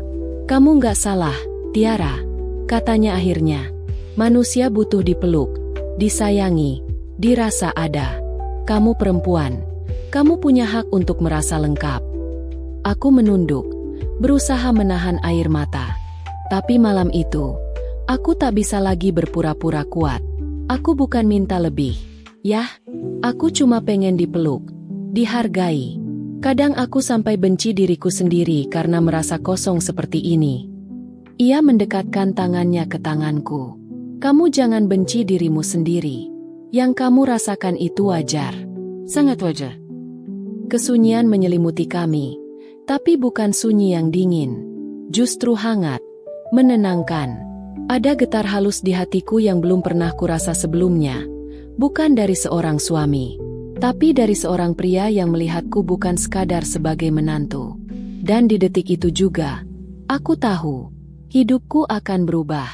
Kamu nggak salah, Tiara, katanya akhirnya. Manusia butuh dipeluk, disayangi, dirasa ada. Kamu perempuan. Kamu punya hak untuk merasa lengkap. Aku menunduk, berusaha menahan air mata. Tapi malam itu, aku tak bisa lagi berpura-pura kuat. Aku bukan minta lebih. Yah, aku cuma pengen dipeluk, dihargai. Kadang aku sampai benci diriku sendiri karena merasa kosong seperti ini. Ia mendekatkan tangannya ke tanganku. Kamu jangan benci dirimu sendiri. Yang kamu rasakan itu wajar. Sangat wajar. Kesunyian menyelimuti kami. Tapi bukan sunyi yang dingin. Justru hangat, menenangkan. Ada getar halus di hatiku yang belum pernah kurasa sebelumnya. Bukan dari seorang suami, tapi dari seorang pria yang melihatku bukan sekadar sebagai menantu. Dan di detik itu juga, aku tahu, hidupku akan berubah.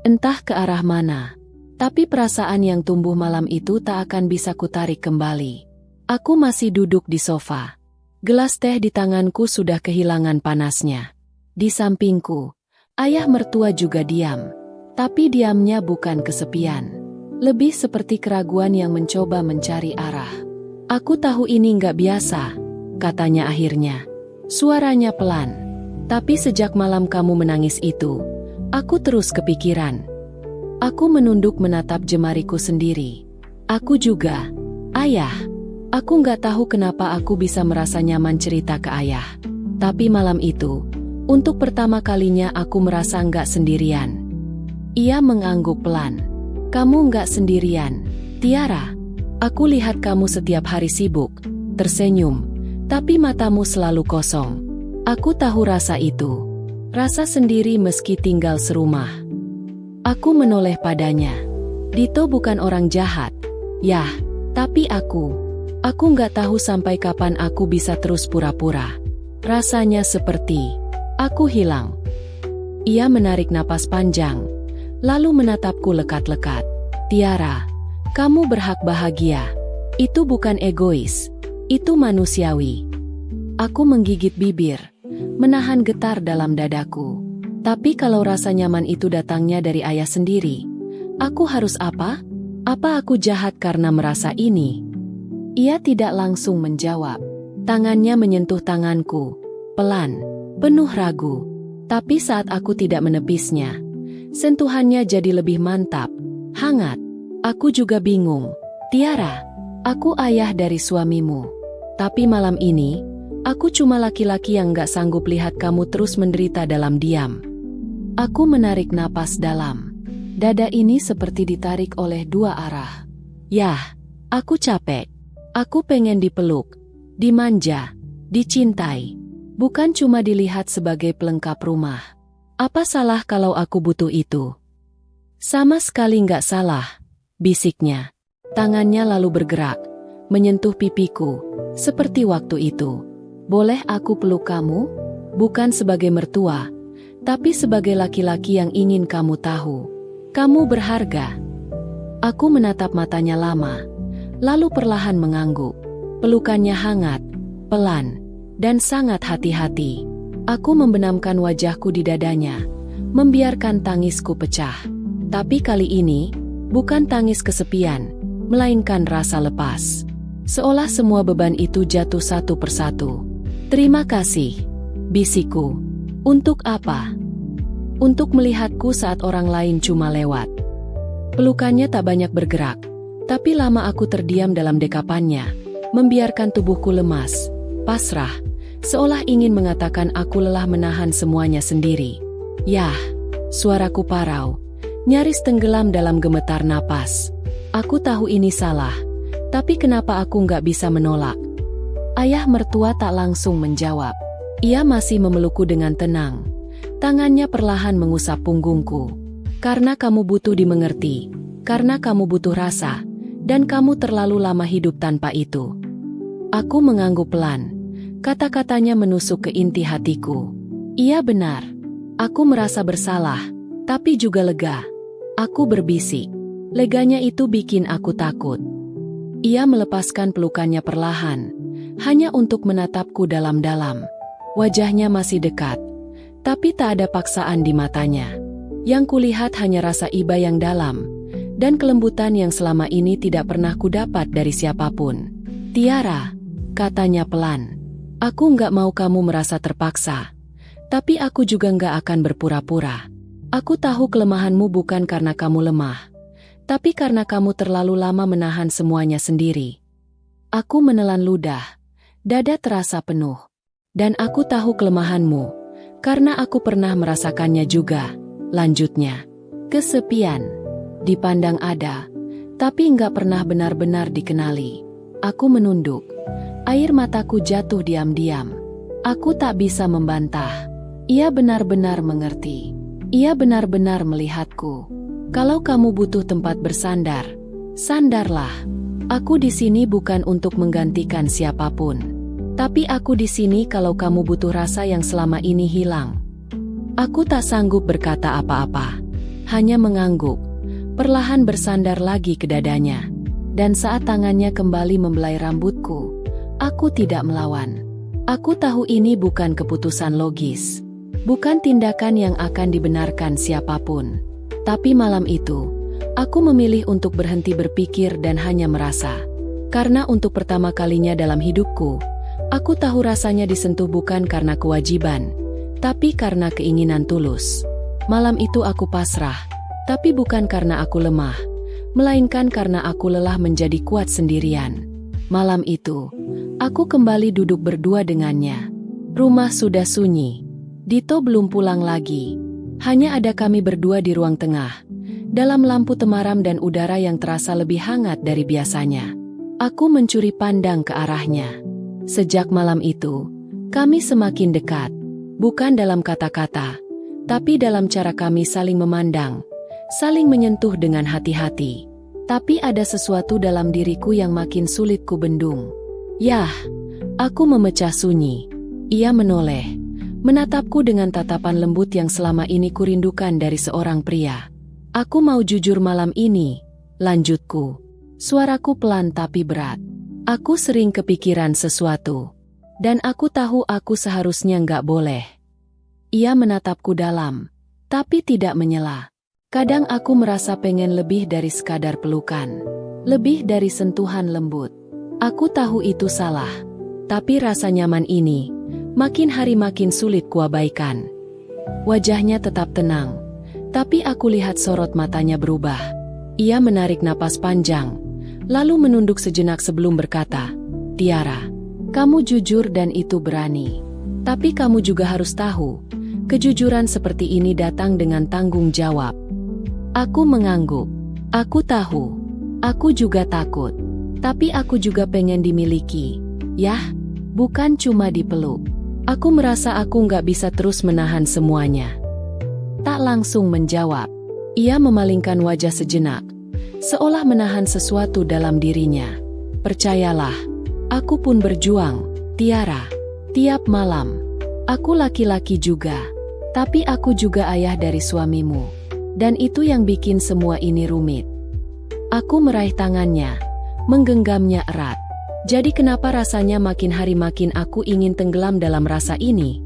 Entah ke arah mana. Tapi perasaan yang tumbuh malam itu tak akan bisa kutarik kembali. Aku masih duduk di sofa. Gelas teh di tanganku sudah kehilangan panasnya. Di sampingku, ayah mertua juga diam. Tapi diamnya bukan kesepian. Lebih seperti keraguan yang mencoba mencari arah. Aku tahu ini nggak biasa, katanya akhirnya. Suaranya pelan. Tapi sejak malam kamu menangis itu, aku terus kepikiran. Aku menunduk menatap jemariku sendiri. Aku juga. Ayah. Aku nggak tahu kenapa aku bisa merasa nyaman cerita ke ayah. Tapi malam itu, untuk pertama kalinya aku merasa nggak sendirian. Ia mengangguk pelan. Kamu nggak sendirian, Tiara. Aku lihat kamu setiap hari sibuk, tersenyum, tapi matamu selalu kosong. Aku tahu rasa itu. Rasa sendiri meski tinggal serumah. Aku menoleh padanya. Dito bukan orang jahat. Yah, tapi aku nggak tahu sampai kapan aku bisa terus pura-pura. Rasanya seperti aku hilang. Ia menarik napas panjang, lalu menatapku lekat-lekat. Tiara, kamu berhak bahagia. Itu bukan egois. Itu manusiawi. Aku menggigit bibir, menahan getar dalam dadaku. Tapi kalau rasa nyaman itu datangnya dari ayah sendiri, aku harus apa? Apa aku jahat karena merasa ini? Ia tidak langsung menjawab. Tangannya menyentuh tanganku, pelan, penuh ragu. Tapi saat aku tidak menepisnya, sentuhannya jadi lebih mantap, hangat. Aku juga bingung. Tiara, aku ayah dari suamimu. Tapi malam ini, aku cuma laki-laki yang gak sanggup lihat kamu terus menderita dalam diam. Aku menarik napas dalam. Dada ini seperti ditarik oleh dua arah. Yah, aku capek. Aku pengen dipeluk, dimanja, dicintai. Bukan cuma dilihat sebagai pelengkap rumah. Apa salah kalau aku butuh itu? Sama sekali nggak salah, bisiknya. Tangannya lalu bergerak, menyentuh pipiku, seperti waktu itu. Boleh aku peluk kamu? Bukan sebagai mertua, tapi sebagai laki-laki yang ingin kamu tahu. Kamu berharga. Aku menatap matanya lama, lalu perlahan mengangguk. Pelukannya hangat, pelan, dan sangat hati-hati. Aku membenamkan wajahku di dadanya, membiarkan tangisku pecah. Tapi kali ini, bukan tangis kesepian, melainkan rasa lepas. Seolah semua beban itu jatuh satu persatu. Terima kasih, bisikku. Untuk apa? Untuk melihatku saat orang lain cuma lewat. Pelukannya tak banyak bergerak, tapi lama aku terdiam dalam dekapannya, membiarkan tubuhku lemas, pasrah, seolah ingin mengatakan aku lelah menahan semuanya sendiri. Yah, suaraku parau, nyaris tenggelam dalam gemetar napas. Aku tahu ini salah, tapi kenapa aku nggak bisa menolak? Ayah mertua tak langsung menjawab. Ia masih memelukku dengan tenang. Tangannya perlahan mengusap punggungku. Karena kamu butuh dimengerti, karena kamu butuh rasa, dan kamu terlalu lama hidup tanpa itu. Aku mengangguk pelan. Kata-katanya menusuk ke inti hatiku. Ia benar. Aku merasa bersalah, tapi juga lega. Aku berbisik. Leganya itu bikin aku takut. Ia melepaskan pelukannya perlahan, hanya untuk menatapku dalam-dalam. Wajahnya masih dekat, tapi tak ada paksaan di matanya. Yang kulihat hanya rasa iba yang dalam, dan kelembutan yang selama ini tidak pernah kudapat dari siapapun. "Tiara," katanya pelan, "aku nggak mau kamu merasa terpaksa. Tapi aku juga nggak akan berpura-pura. Aku tahu kelemahanmu bukan karena kamu lemah, tapi karena kamu terlalu lama menahan semuanya sendiri." Aku menelan ludah, dada terasa penuh. "Dan aku tahu kelemahanmu, karena aku pernah merasakannya juga," lanjutnya. "Kesepian, dipandang ada, tapi nggak pernah benar-benar dikenali." Aku menunduk, air mataku jatuh diam-diam. Aku tak bisa membantah. Ia benar-benar mengerti. Ia benar-benar melihatku. "Kalau kamu butuh tempat bersandar, sandarlah. Aku di sini bukan untuk menggantikan siapapun. Tapi aku di sini kalau kamu butuh rasa yang selama ini hilang." Aku tak sanggup berkata apa-apa. Hanya mengangguk, perlahan bersandar lagi ke dadanya. Dan saat tangannya kembali membelai rambutku, aku tidak melawan. Aku tahu ini bukan keputusan logis. Bukan tindakan yang akan dibenarkan siapapun. Tapi malam itu, aku memilih untuk berhenti berpikir dan hanya merasa. Karena untuk pertama kalinya dalam hidupku, aku tahu rasanya disentuh bukan karena kewajiban, tapi karena keinginan tulus. Malam itu aku pasrah, tapi bukan karena aku lemah, melainkan karena aku lelah menjadi kuat sendirian. Malam itu, aku kembali duduk berdua dengannya. Rumah sudah sunyi. Dito belum pulang lagi. Hanya ada kami berdua di ruang tengah, dalam lampu temaram dan udara yang terasa lebih hangat dari biasanya. Aku mencuri pandang ke arahnya. Sejak malam itu, kami semakin dekat. Bukan dalam kata-kata, tapi dalam cara kami saling memandang, saling menyentuh dengan hati-hati. Tapi ada sesuatu dalam diriku yang makin sulit kubendung. "Yah," aku memecah sunyi. Ia menoleh, menatapku dengan tatapan lembut yang selama ini kurindukan dari seorang pria. "Aku mau jujur malam ini," lanjutku. Suaraku pelan tapi berat. "Aku sering kepikiran sesuatu. Dan aku tahu aku seharusnya nggak boleh." Ia menatapku dalam, tapi tidak menyela. "Kadang aku merasa pengen lebih dari sekadar pelukan. Lebih dari sentuhan lembut. Aku tahu itu salah. Tapi rasa nyaman ini, makin hari makin sulit kuabaikan." Wajahnya tetap tenang, tapi aku lihat sorot matanya berubah. Ia menarik napas panjang, lalu menunduk sejenak sebelum berkata, "Tiara, kamu jujur dan itu berani. Tapi kamu juga harus tahu, kejujuran seperti ini datang dengan tanggung jawab." Aku mengangguk. Aku tahu. Aku juga takut. Tapi aku juga pengen dimiliki. Yah, bukan cuma dipeluk. Aku merasa aku nggak bisa terus menahan semuanya. Tak langsung menjawab. Ia memalingkan wajah sejenak, seolah menahan sesuatu dalam dirinya. "Percayalah, aku pun berjuang, Tiara. Tiap malam. Aku laki-laki juga. Tapi aku juga ayah dari suamimu. Dan itu yang bikin semua ini rumit." Aku meraih tangannya, menggenggamnya erat. "Jadi kenapa rasanya makin hari makin aku ingin tenggelam dalam rasa ini?"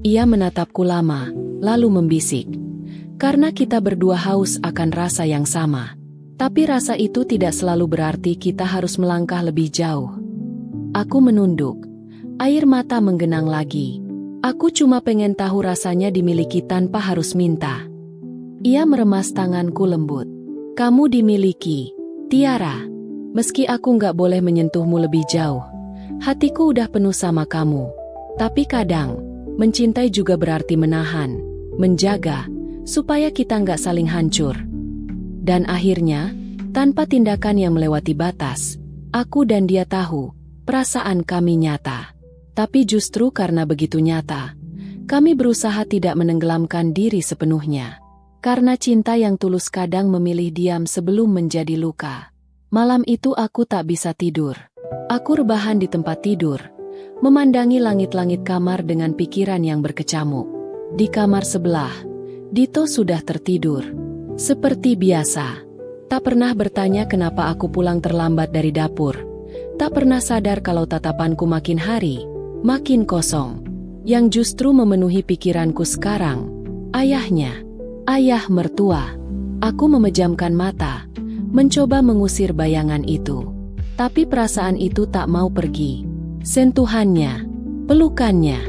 Ia menatapku lama, lalu membisik. "Karena kita berdua haus akan rasa yang sama. Tapi rasa itu tidak selalu berarti kita harus melangkah lebih jauh." Aku menunduk. Air mata menggenang lagi. "Aku cuma pengen tahu rasanya dimiliki tanpa harus minta." Ia meremas tanganku lembut. "Kamu dimiliki, Tiara. Meski aku nggak boleh menyentuhmu lebih jauh, hatiku udah penuh sama kamu. Tapi kadang, mencintai juga berarti menahan, menjaga, supaya kita nggak saling hancur." Dan akhirnya, tanpa tindakan yang melewati batas, aku dan dia tahu, perasaan kami nyata. Tapi justru karena begitu nyata, kami berusaha tidak menenggelamkan diri sepenuhnya. Karena cinta yang tulus kadang memilih diam sebelum menjadi luka. Malam itu aku tak bisa tidur. Aku rebahan di tempat tidur, memandangi langit-langit kamar dengan pikiran yang berkecamuk. Di kamar sebelah, Dito sudah tertidur. Seperti biasa. Tak pernah bertanya kenapa aku pulang terlambat dari dapur. Tak pernah sadar kalau tatapanku makin hari, makin kosong. Yang justru memenuhi pikiranku sekarang, ayahnya, ayah mertua. Aku memejamkan mata, mencoba mengusir bayangan itu. Tapi perasaan itu tak mau pergi. Sentuhannya, pelukannya,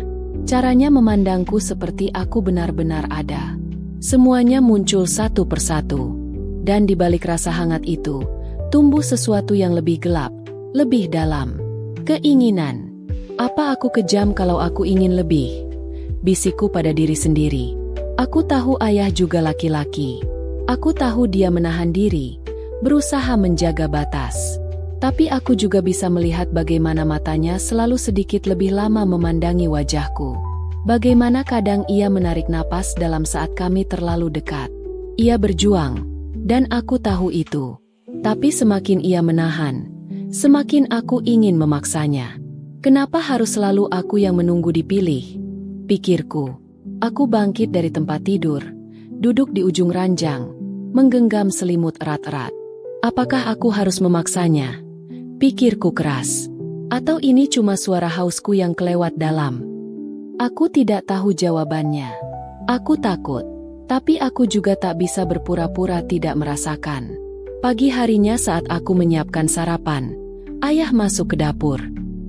caranya memandangku seperti aku benar-benar ada. Semuanya muncul satu persatu. Dan di balik rasa hangat itu, tumbuh sesuatu yang lebih gelap, lebih dalam. Keinginan. Apa aku kejam kalau aku ingin lebih? Bisikku pada diri sendiri. Aku tahu ayah juga laki-laki. Aku tahu dia menahan diri, berusaha menjaga batas. Tapi aku juga bisa melihat bagaimana matanya selalu sedikit lebih lama memandangi wajahku. Bagaimana kadang ia menarik napas dalam saat kami terlalu dekat. Ia berjuang, dan aku tahu itu. Tapi semakin ia menahan, semakin aku ingin memaksanya. Kenapa harus selalu aku yang menunggu dipilih? Pikirku. Aku bangkit dari tempat tidur, duduk di ujung ranjang, menggenggam selimut erat-erat. Apakah aku harus memaksanya? Pikirku keras. Atau ini cuma suara hausku yang kelewat dalam? Aku tidak tahu jawabannya. Aku takut, tapi aku juga tak bisa berpura-pura tidak merasakan. Pagi harinya saat aku menyiapkan sarapan, ayah masuk ke dapur.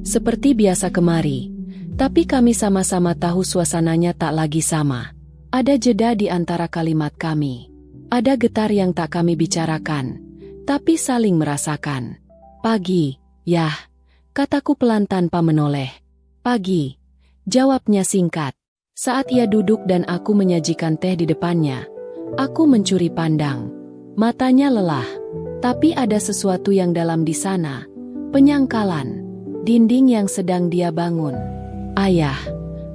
Seperti biasa kemari, tapi kami sama-sama tahu suasananya tak lagi sama. Ada jeda di antara kalimat kami. Ada getar yang tak kami bicarakan, tapi saling merasakan. Pagi, yah, kataku pelan tanpa menoleh. Pagi, jawabnya singkat. Saat ia duduk dan aku menyajikan teh di depannya, aku mencuri pandang. Matanya lelah, tapi ada sesuatu yang dalam di sana. Penyangkalan, dinding yang sedang dia bangun. Ayah,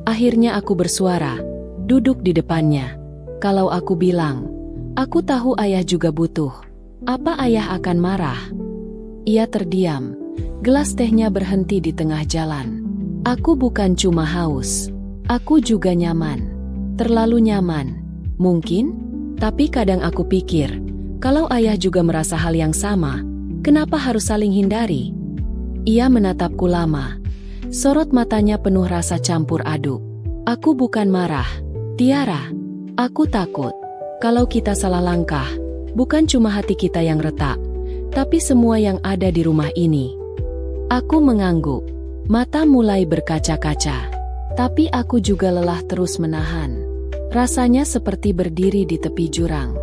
akhirnya aku bersuara, duduk di depannya. Kalau aku bilang, aku tahu ayah juga butuh. Apa ayah akan marah? Ia terdiam, gelas tehnya berhenti di tengah jalan. Aku bukan cuma haus, aku juga nyaman. Terlalu nyaman, mungkin? Tapi kadang aku pikir, kalau ayah juga merasa hal yang sama, kenapa harus saling hindari? Ia menatapku lama. Sorot matanya penuh rasa campur aduk. Aku bukan marah, Tiara. Aku takut. Kalau kita salah langkah, bukan cuma hati kita yang retak, tapi semua yang ada di rumah ini. Aku mengangguk. Mata mulai berkaca-kaca. Tapi aku juga lelah terus menahan. Rasanya seperti berdiri di tepi jurang.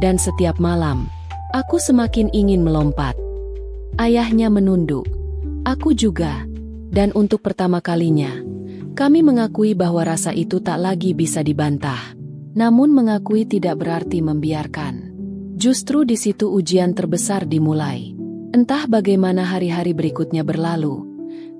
Dan setiap malam, aku semakin ingin melompat. Ayahnya menunduk. Aku juga. Dan untuk pertama kalinya, kami mengakui bahwa rasa itu tak lagi bisa dibantah. Namun mengakui tidak berarti membiarkan. Justru di situ ujian terbesar dimulai. Entah bagaimana hari-hari berikutnya berlalu,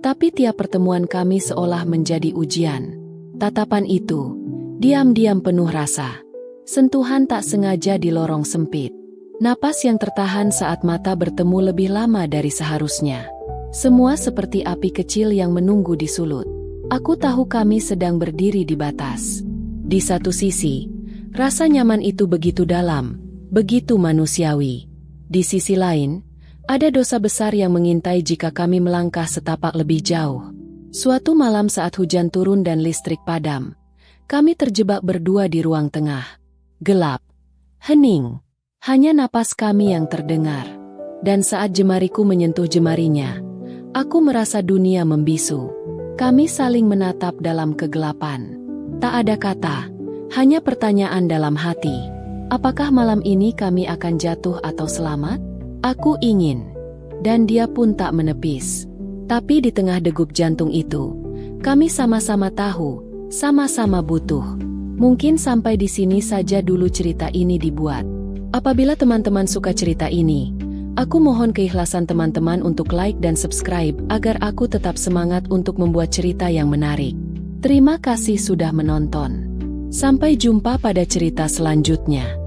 tapi tiap pertemuan kami seolah menjadi ujian. Tatapan itu, diam-diam penuh rasa. Sentuhan tak sengaja di lorong sempit. Napas yang tertahan saat mata bertemu lebih lama dari seharusnya. Semua seperti api kecil yang menunggu di sulut. Aku tahu kami sedang berdiri di batas. Di satu sisi, rasa nyaman itu begitu dalam, begitu manusiawi. Di sisi lain, ada dosa besar yang mengintai jika kami melangkah setapak lebih jauh. Suatu malam saat hujan turun dan listrik padam, kami terjebak berdua di ruang tengah. Gelap, hening, hanya napas kami yang terdengar. Dan saat jemariku menyentuh jemarinya, aku merasa dunia membisu. Kami saling menatap dalam kegelapan. Tak ada kata, hanya pertanyaan dalam hati. Apakah malam ini kami akan jatuh atau selamat? Aku ingin. Dan dia pun tak menepis. Tapi di tengah degup jantung itu, kami sama-sama tahu, sama-sama butuh. Mungkin sampai di sini saja dulu cerita ini dibuat. Apabila teman-teman suka cerita ini, aku mohon keikhlasan teman-teman untuk like dan subscribe agar aku tetap semangat untuk membuat cerita yang menarik. Terima kasih sudah menonton. Sampai jumpa pada cerita selanjutnya.